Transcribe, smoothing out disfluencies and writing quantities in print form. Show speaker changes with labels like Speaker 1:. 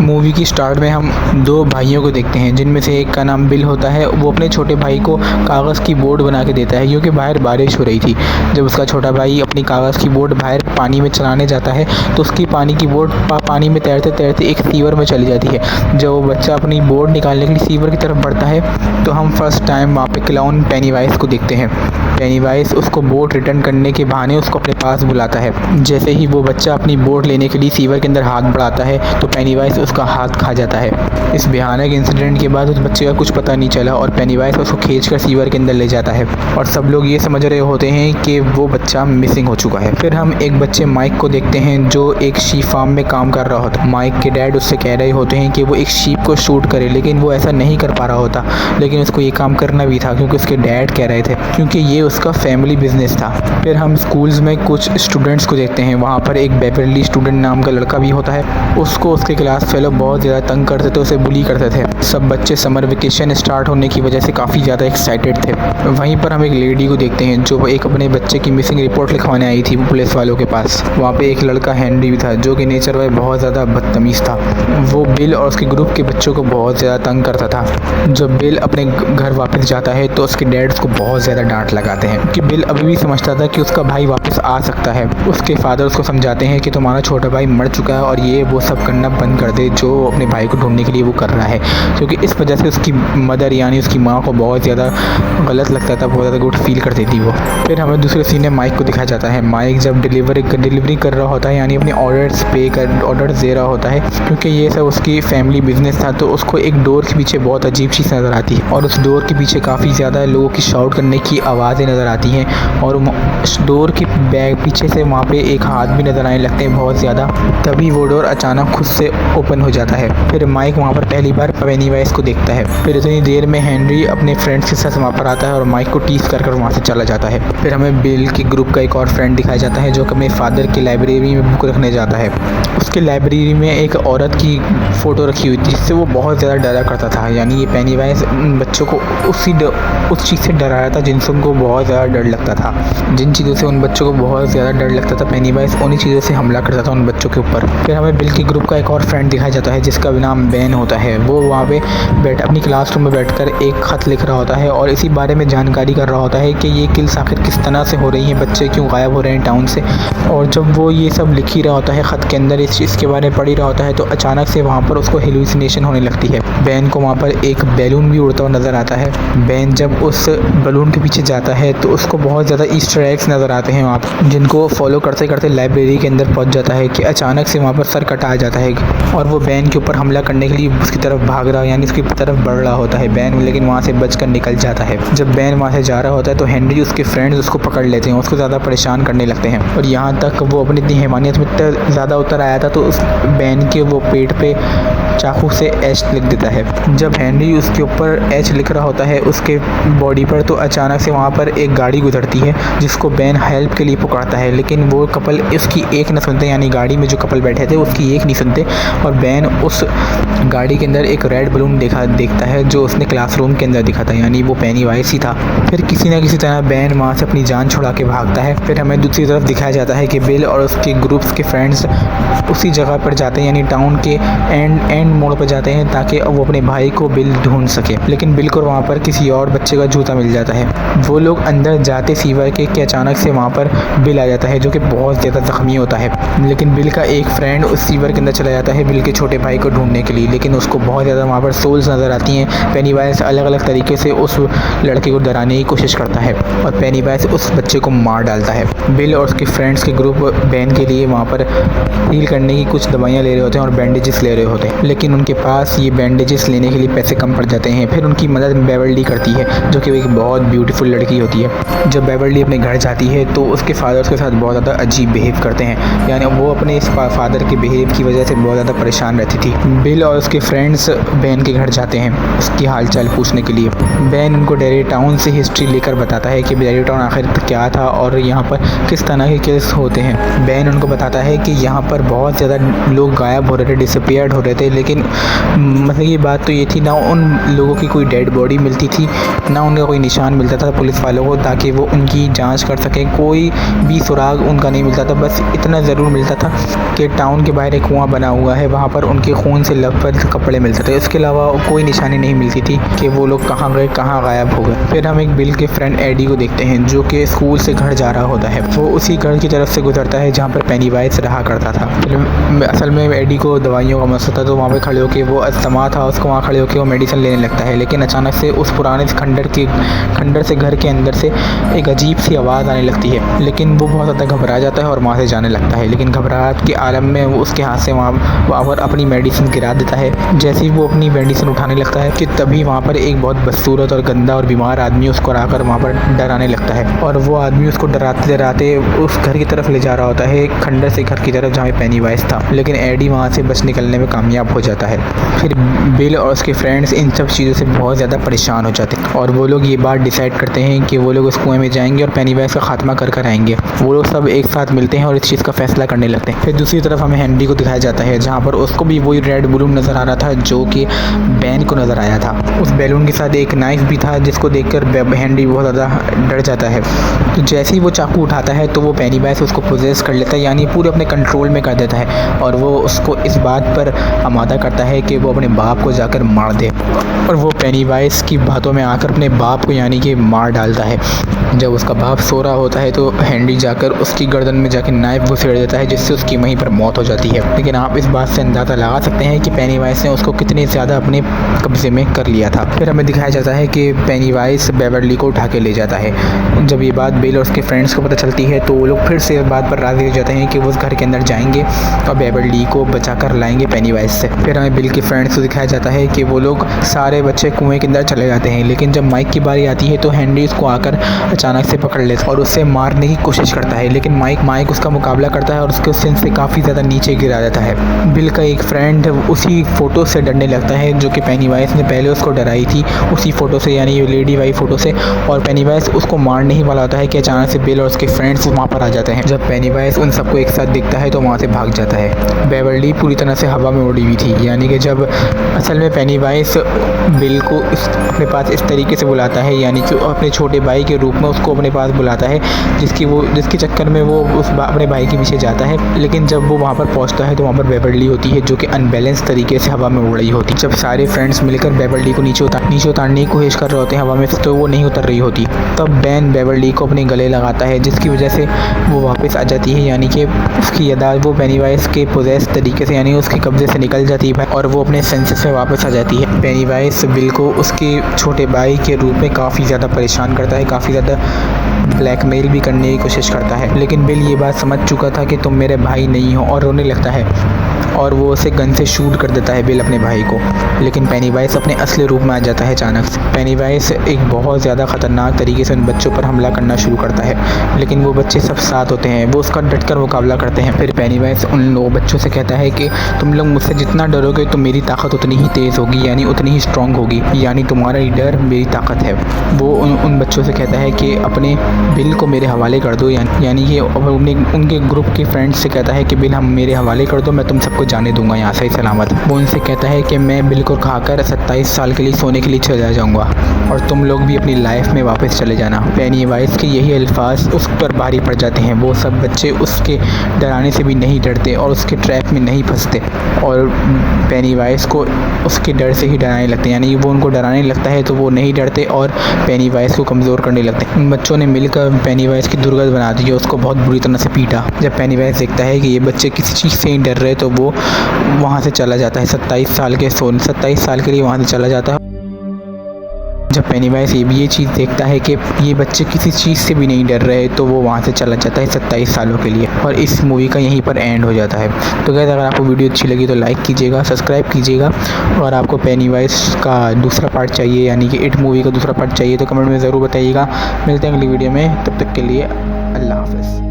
Speaker 1: Movie की start में हम दो भाइयों को देखते हैं, जिनमें से एक का नाम बिल होता है। वो अपने छोटे भाई को कागज़ की बोट बना के देता है, क्योंकि बाहर बारिश हो रही थी। जब उसका छोटा भाई अपनी कागज़ की बोट बाहर पानी में चलाने जाता है तो उसकी पानी की बोट पानी में तैरते तैरते एक सीवर में चली जाती है। जब वो बच्चा अपनी बोट निकालने के लिए सीवर की तरफ बढ़ता है तो हम फर्स्ट टाइम वहाँ पे क्लाउन पेनीवाइज को देखते हैं। पेनीवाइज उसको बोट रिटर्न करने के बहाने उसको अपने पास बुलाता है। जैसे ही वो बच्चा अपनी बोट लेने के लिए सीवर के अंदर हाथ बढ़ाता है तो पेनीवाइज उसका हाथ खा जाता है। इस भयानक इंसिडेंट के बाद उस बच्चे का कुछ पता नहीं चला और पेनीवाइज उसको खींचकर सीवर के अंदर ले जाता है और सब लोग ये समझ रहे होते हैं कि वो बच्चा मिसिंग हो चुका है। फिर हम एक बच्चे माइक को देखते हैं जो एक शीप फार्म में काम कर रहा होता है। माइक के डैड उससे कह रहे होते हैं कि वो एक शीप को शूट करे, लेकिन वो ऐसा नहीं कर पा रहा होता। लेकिन उसको ये काम करना भी था क्योंकि उसके डैड कह रहे थे, क्योंकि ये उसका फैमिली बिजनेस था। फिर हम स्कूल्स में कुछ स्टूडेंट्स को देखते हैं। वहाँ पर एक बेवरली स्टूडेंट नाम का लड़का भी होता है। उसको उसके क्लास फेलो बहुत ज़्यादा तंग करते थे, उसे बुली करते थे। सब बच्चे समर वेकेशन स्टार्ट होने की वजह से काफ़ी ज़्यादा एक्साइटेड थे। वहीं पर हम एक लेडी को देखते हैं जो एक अपने बच्चे की मिसिंग रिपोर्ट लिखवाने आई थी पुलिस वालों के पास। वहाँ पे एक लड़का हेनरी भी था जो कि नेचर वाइज बहुत ज़्यादा बदतमीज़ था। वो बिल और उसके ग्रुप के बच्चों को बहुत ज़्यादा तंग करता था। जब बिल अपने घर वापस जाता है तो उसके डैड उसको बहुत ज़्यादा डांट लगाते हैं कि बिल अभी भी समझता था कि उसका भाई वापस आ सकता है। उसके फादर उसको समझाते हैं कि तुम्हारा छोटा भाई मर चुका है और ये वो सब करना बंद कर दे जो अपने भाई को ढूंढने के लिए वो कर रहा है, क्योंकि इस वजह से उसकी मदर यानी उसकी माँ को बहुत ज़्यादा गलत लगता था, बहुत ज़्यादा गुड फील करती थी वो। फिर हमें दूसरे सीन में माइक को दिखाया जाता है। माइक जब डिलीवरी कर रहा होता है, यानी अपने ऑर्डर्स दे रहा होता है, क्योंकि ये सब उसकी फैमिली बिजनेस था, तो उसको एक डोर के पीछे बहुत अजीब चीज़ नज़र आती है और उस डोर के पीछे काफ़ी ज़्यादा लोगों की शाउट करने की आवाज़ें नज़र आती हैं और उस डोर के पीछे से वहाँ पे एक हाथ भी नज़र आने लगते हैं बहुत ज़्यादा। तभी वो डोर अचानक खुद से ओपन हो जाता है। फिर माइक वहाँ पर पहली बार पेनीवाइज को देखता है। फिर इतनी देर में हेनरी अपने फ्रेंड्स के साथ वहाँ पर आता है और माइक को टीज कर वहाँ से चला जाता है। फिर हमें बिल के ग्रुप का एक और फ्रेंड दिखाया जाता है जो अपने फादर की लाइब्रेरी में बुक रखने जाता है। उसके लाइब्रेरी में एक औरत की फ़ोटो रखी हुई थी जिससे वो बहुत ज़्यादा डरा करता था। यानी ये पेनीवाइज बच्चों को उस चीज़ से डराया था जिनसे उनको बहुत ज़्यादा डर लगता था। जिन चीज़ों से उन बच्चों को बहुत ज़्यादा डर लगता था पेनीवाइज उन्हीं चीज़ों से हमला करता था उन बच्चों के ऊपर। फिर हमें बिल के ग्रुप का एक और फ्रेंड दिखाया जाता है जिसका नाम बेन होता है। वो वहाँ पे अपनी क्लासरूम में बैठकर एक ख़त लिख रहा होता है और इसी बारे में जानकारी कर रहा होता है कि ये किल्स आखिर किस तरह से हो रही हैं, बच्चे क्यों गायब हो रहे हैं टाउन से। और जब वो ये सब लिख ही रहा होता है ख़त के अंदर, इस चीज़ के बारे में पढ़ ही रहा होता है, तो अचानक से वहाँ पर उसको हेलुसिनेशन होने लगती है। बेन को वहाँ पर एक बैलून भी उड़ता हुआ नज़र आता है। बेन जब उस बलून के पीछे जाता है तो उसको बहुत ज़्यादा ईस्टर एग्स नज़र आते हैं वहाँ पर, जिनको फॉलो करते करते लाइब्रेरी के अंदर पहुँच जाता है कि अचानक से वहाँ पर सर कटा आ जाता है और वो बेन के ऊपर हमला करने के लिए उसकी तरफ भाग रहा, यानी उसकी तरफ बढ़ रहा होता है बेन, लेकिन वहाँ से बचकर निकल जाता है। जब बेन वहाँ से जा रहा होता है तो हेनरी उसके फ्रेंड्स उसको पकड़ लेते हैं, उसको ज़्यादा परेशान करने लगते हैं और यहाँ तक वो अपनी इतनी हैवानियत में ज़्यादा उतर आया था तो उस बेन के वो पेट पे चाकू से एच लिख देता है। जब हेनरी उसके ऊपर एच लिख रहा होता है उसके बॉडी पर, तो अचानक से वहाँ पर एक गाड़ी गुजरती है जिसको बेन हेल्प के लिए पुकारता है, लेकिन वो कपल उसकी एक न सुनते, यानी गाड़ी में जो कपल बैठे थे उसकी एक नहीं सुनते और बेन उस गाड़ी के अंदर एक रेड बलून देखता है जो उसने क्लासरूम के अंदर दिखा था, यानी वो पेनीवाइज ही था। फिर किसी न किसी तरह बेन वहाँ से अपनी जान छुड़ा के भागता है। फिर हमें दूसरी तरफ दिखाया जाता है कि बिल और उसके ग्रुप्स के फ्रेंड्स उसी जगह पर जाते हैं, यानी टाउन के एंड मोड़ पर जाते हैं ताकि वो अपने भाई को बिल ढूंढ सके। लेकिन बिल को वहाँ पर किसी और बच्चे का जूता मिल जाता है। वो लोग अंदर जाते सीवर के कि अचानक से वहाँ पर बिल आ जाता है जो कि बहुत ज़्यादा ज़ख्मी होता है। लेकिन बिल का एक फ्रेंड उस सीवर के अंदर चला जाता है बिल के छोटे भाई को ढूंढने के लिए, लेकिन उसको बहुत ज़्यादा वहाँ पर सोल्स नज़र आती हैं। पेनीवाइज अलग अलग तरीके से उस लड़के को डराने की कोशिश करता है और पेनीवाइज उस बच्चे को मार डालता है। बिल और उसके फ्रेंड्स के ग्रुप बेन के लिए वहाँ पर हील करने की कुछ दवाइयाँ ले रहे होते हैं और बैंडेजेस ले रहे होते हैं, लेकिन उनके पास ये बैंडेजेस लेने के लिए पैसे कम पड़ जाते हैं। फिर उनकी मदद बेवरली करती है जो कि एक बहुत ब्यूटीफुल लड़की होती है। जब बेवरली अपने घर जाती है तो उसके फादर उसके साथ बहुत ज़्यादा अजीब बिहेव करते हैं, यानी वो अपने इस फादर के बिहेव की वजह से बहुत ज़्यादा परेशान रहती थी। बिल और उसके फ्रेंड्स बेन के घर जाते हैं उसकी हालचाल पूछने के लिए। बेन उनको डेरी टाउन से हिस्ट्री लेकर बताता है कि डेरी टाउन आखिर क्या था और यहाँ पर किस तरह के केस होते हैं। बेन उनको बताता है कि यहाँ पर बहुत ज़्यादा लोग गायब हो रहे थे, डिसअपीयर्ड हो रहे थे, लेकिन मतलब ये बात तो ये थी, ना उन लोगों की कोई डेड बॉडी मिलती थी, ना उनका कोई निशान मिलता था पुलिस वालों को ताकि वो उनकी जांच कर सकें। कोई भी सुराग उनका नहीं मिलता था। बस इतना ज़रूर मिलता था कि टाउन के बाहर एक कुआं बना हुआ है, वहाँ पर उनके खून से लथपथ कपड़े मिलते थे। इसके अलावा कोई निशानी नहीं मिलती थी कि वो लोग कहाँ गए, कहाँ गायब हो गए। फिर हम एक बिल के फ्रेंड एडी को देखते हैं जो कि स्कूल से घर जा रहा होता है। वो उसी घर की तरफ से गुजरता है जहाँ पर पेनीवाइज रहा करता था। फिर असल में एडी को दवाइयों का मसला था, तो वहाँ पे खड़े होकर वो अस्थमा था उसको, वहाँ खड़े होकर वो मेडिसिन लेने लगता है। लेकिन अचानक से उस पुराने खंडर से घर के अंदर से एक अजीब सी आवाज़ आने लगती है। लेकिन वो बहुत ज़्यादा घबरा जाता है और वहाँ से जाने लगता है। लेकिन घबराहट के आलम में वो उसके हाथ से वहाँ पर अपनी मेडिसिन गिरा देता है। जैसे ही वो अपनी मेडिसिन उठाने लगता है कि तभी वहाँ पर एक बहुत बदसूरत और गंदा और बीमार आदमी उसको आकर वहाँ पर डराने लगता है। और वो आदमी उसको डराते डराते उस घर की तरफ ले जा रहा होता है, खंडर से घर की तरफ जहाँ पेनीवाइज था। लेकिन एडी वहाँ से बच निकलने में कामयाब हो जाता है। फिर बिल और उसके फ्रेंड्स इन सब चीज़ों से बहुत ज़्यादा परेशान हो जाते हैं और वो लोग ये बात डिसाइड करते हैं कि वो लोग उस कुएं में जाएंगे और पेनीवाइज का खात्मा कर आएंगे। वो लोग सब एक साथ मिलते हैं और इस चीज़ का फैसला करने लगते हैं। फिर दूसरी तरफ हमें हेनरी को दिखाया जाता है जहाँ पर उसको भी वही रेड बलून नज़र आ रहा था जो कि बैन को नज़र आया था। उस बैलून के साथ एक नाइफ भी था जिसको देखकर हेनरी बहुत ज़्यादा डर जाता है। तो जैसे ही वो चाकू उठाता है तो वो पेनीवाइज उसको पोजेस कर लेता है, यानी पूरे अपने कंट्रोल में कर देता है। और वो उसको इस बात पर आमादा करता है कि वो अपने बाप को जाकर मार दे। और वो पेनीवाइज की बातों में आकर अपने बाप को यानी कि मार डालता है। जब उसका बाप सो रहा होता है तो हेनरी जाकर उसकी गर्दन में जाकर नाइफ घुसेड़ देता है जिससे उसकी वहीं पर मौत हो जाती है। लेकिन आप इस बात से अंदाज़ा लगा सकते हैं कि पेनीवाइज ने उसको कितने ज़्यादा अपने कब्जे में कर लिया था। फिर हमें दिखाया जाता है कि पेनीवाइज बेवर्ली को उठा के ले जाता है। जब ये बात बिल और उसके फ्रेंड्स को पता चलती है तो वो लोग फिर से इस बात पर राज़ी हो जाते हैं कि वो उस घर के अंदर जाएंगे और बेवर्ली को बचा कर लाएंगे पेनीवाइज से। फिर हमें बिल के फ्रेंड्स को दिखाया जाता है कि वो लोग सारे बच्चे कुएं के अंदर चले जाते हैं। लेकिन जब माइक की बारी आती है तो हेनरी उसको आकर अचानक से पकड़ लेता है और उससे मारने की कोशिश करता है। लेकिन माइक उसका मुकाबला करता है और उसके सिन से काफ़ी ज़्यादा नीचे गिरा जाता है। बिल का एक फ्रेंड उसी फ़ोटो से डरने लगता है जो कि पेनीवाइज ने पहले उसको डराई थी, उसी फ़ोटो से यानी लेडी वाई फ़ोटो से। और पेनीवाइज उसको मारने ही वाला होता है कि अचानक से बिल और उसके फ्रेंड्स वहाँ पर आ जाते हैं। जब पेनीवाइज उन सबको एक साथ दिखता है तो वहाँ से भाग जाता है। बेवर्ली पूरी तरह से हवा में उड़ी हुई थी, यानी कि जब असल में पेनीवाइज बिल को अपने पास इस तरीके से बुलाता है, यानी कि अपने छोटे भाई के रूप में उसको अपने पास बुलाता है, जिसके चक्कर में वो अपने भाई के पीछे जाता है। लेकिन जब वो वहाँ पर पहुँचता है तो वहाँ पर बेवर्ली होती है जो कि अनबैलेंस तरीके से हवा में उड़ रही होती है। जब सारे फ्रेंड्स मिलकर बेवर्ली को नीचे उतारने की कोशिश कर रहे होते हैं हवा में, तो वो नहीं उतर रही होती। तब बैन बेवर्ली को अपने गले लगाता है जिसकी वजह से वो वापस आ जाती है, यानी कि उसकी यादाश्त वो पेनीवाइज के पोजेस तरीके से यानी उसके कब्जे से निकल जाती है और वो अपने सेंसेस में वापस आ जाती है। पेनीवाइज बिल को उसके छोटे भाई के रूप में काफ़ी ज़्यादा परेशान करता है, काफ़ी ज़्यादा ब्लैकमेल भी करने की कोशिश करता है। लेकिन बिल ये बात समझ चुका था कि तुम मेरे भाई नहीं हो और रोने लगता है और वो उसे गन से शूट कर देता है बिल अपने भाई को। लेकिन पेनीवाइज अपने असली रूप में आ जाता है अचानक से। पेनीवाइज एक बहुत ज़्यादा ख़तरनाक तरीके से उन बच्चों पर हमला करना शुरू करता है, लेकिन वो बच्चे सब साथ होते हैं, वो उसका डटकर मुकाबला करते हैं। फिर पेनीवाइज उन लोगों बच्चों से कहता है कि तुम लोग मुझसे जितना डरोगे तो मेरी ताकत उतनी ही तेज़ होगी, यानी उतनी ही स्ट्रॉन्ग होगी, यानी तुम्हारा डर मेरी ताकत है। वो उन बच्चों से कहता है कि अपने बिल को मेरे हवाले कर दो, यानी कि उनके ग्रुप के फ्रेंड्स से कहता है कि बिल हम मेरे हवाले कर दो, मैं तुम सबको जाने दूंगा यहाँ से सलामत। वो उनसे कहता है कि मैं बिल को खाकर 27 साल के लिए सोने के लिए चला जाऊँगा और तुम लोग भी अपनी लाइफ में वापस चले जाना। पेनीवाइज के यही अल्फाज उस पर भारी पड़ जाते हैं। वो सब बच्चे उसके डराने से भी नहीं डरते और उसके ट्रैप में नहीं फंसते और पेनीवाइज को उसके डर से ही डराने लगते हैं, यानी वो उनको डराने लगता है तो वो नहीं डरते और पेनीवाइज को कमज़ोर करने लगते हैं। उन बच्चों ने मिलकर पेनीवाइज की दुर्गत बना दी और उसको बहुत बुरी तरह से पीटा। जब पेनीवाइज देखता है कि ये बच्चे किसी चीज़ से ही डर रहे तो वो वहाँ से चला जाता है। 27 साल के लिए वहाँ से चला जाता है। जब पेनीवाइज ये चीज़ देखता है कि ये बच्चे किसी चीज़ से भी नहीं डर रहे तो वो वहाँ से चला जाता है 27 सालों के लिए और इस मूवी का यहीं पर एंड हो जाता है। तो गाइस अगर आपको वीडियो अच्छी लगी तो लाइक कीजिएगा, सब्सक्राइब कीजिएगा और आपको पेनीवाइज का दूसरा पार्ट चाहिए यानी कि इट मूवी का दूसरा पार्ट चाहिए तो कमेंट में ज़रूर बताइएगा। मिलते हैं अगली वीडियो में, तब तक के लिए